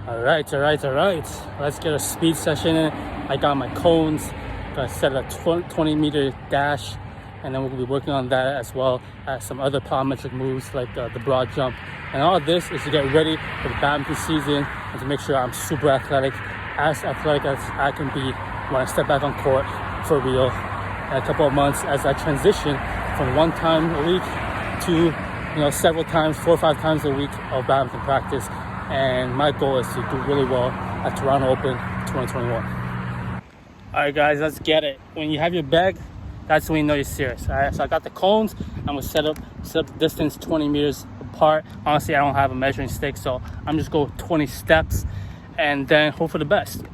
All right. Let's get a speed session in. I got my cones, got set a 20-meter dash, and then we'll be working on that as well as some other plyometric moves like the broad jump. And all of this is to get ready for the badminton season and to make sure I'm super athletic as I can be when I step back on court for real in a couple of months as I transition from one time a week to several times, 4 or 5 times a week of badminton practice. And my goal is to do really well at Toronto Open 2021. All right, guys, let's get it. When you have your bag, that's when you know you're serious. All right, so I got the cones. I'm gonna set up the distance 20 meters apart. Honestly, I don't have a measuring stick, so I'm just going 20 steps and then hope for the best.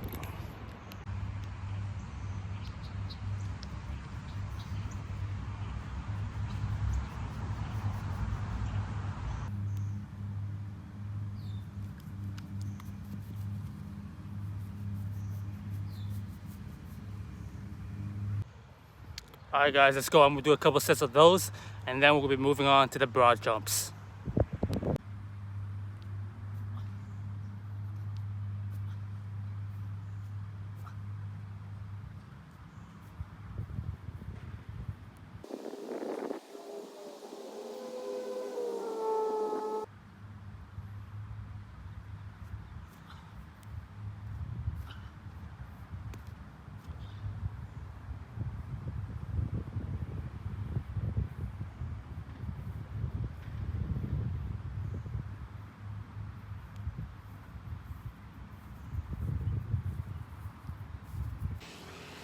All right, guys, let's go. I'm gonna do a couple sets of those, and then we'll be moving on to the broad jumps.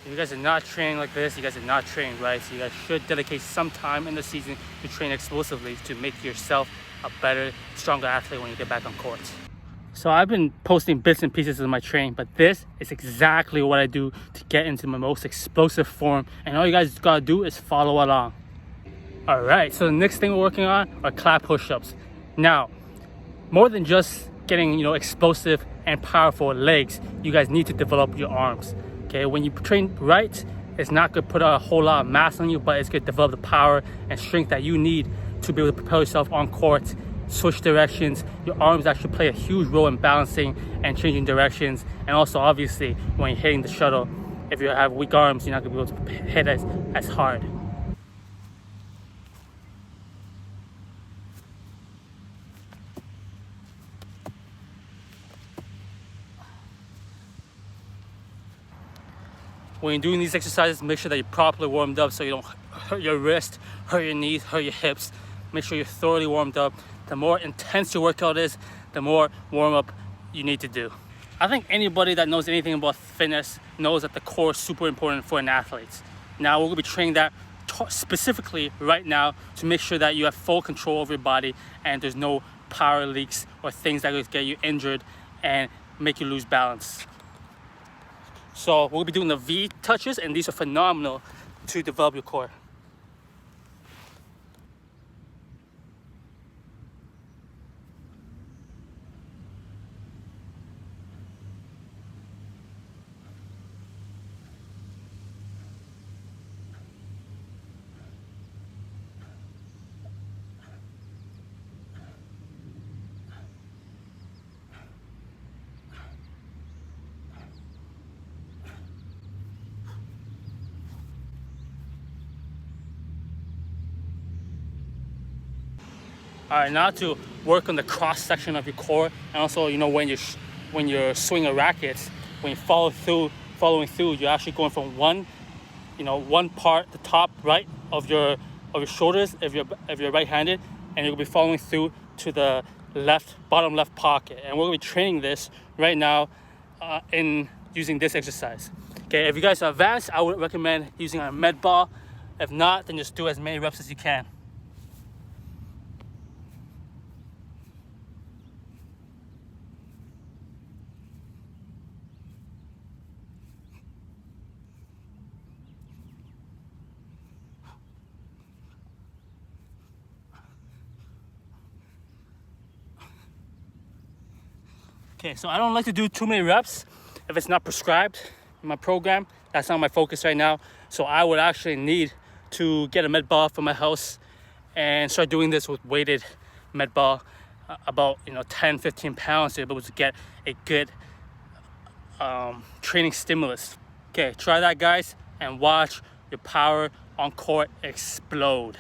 If you guys are not training like this, you guys are not training right. So you guys should dedicate some time in the season to train explosively to make yourself a better, stronger athlete when you get back on court. So I've been posting bits and pieces of my training, but this is exactly what I do to get into my most explosive form. And all you guys gotta do is follow along. All right, so the next thing we're working on are clap push-ups. Now, more than just getting explosive and powerful legs, you guys need to develop your arms. Okay, when you train right, it's not going to put a whole lot of mass on you, but it's going to develop the power and strength that you need to be able to propel yourself on court, switch directions. Your arms actually play a huge role in balancing and changing directions. And also, obviously, when you're hitting the shuttle, if you have weak arms, you're not going to be able to hit as hard. When you're doing these exercises, make sure that you're properly warmed up so you don't hurt your wrist, hurt your knees, hurt your hips. Make sure you're thoroughly warmed up. The more intense your workout is, the more warm-up you need to do. I think anybody that knows anything about fitness knows that the core is super important for an athlete. Now, we're going to be training that specifically right now to make sure that you have full control over your body and there's no power leaks or things that could get you injured and make you lose balance. So we'll be doing the V touches, and these are phenomenal to develop your core. All right, now to work on the cross section of your core, and also when you're swinging rackets, when you following through, you're actually going from one part, the top right of your shoulders if you're right-handed, and you'll be following through to the bottom left pocket. And we're gonna be training this right now in using this exercise. Okay, if you guys are advanced, I would recommend using a med ball. If not, then just do as many reps as you can. Okay, so I don't like to do too many reps if it's not prescribed in my program. That's not my focus right now. So I would actually need to get a med ball from my house and start doing this with weighted med ball. about 10-15 pounds to be able to get a good training stimulus. Okay, try that guys, and watch your power on court explode.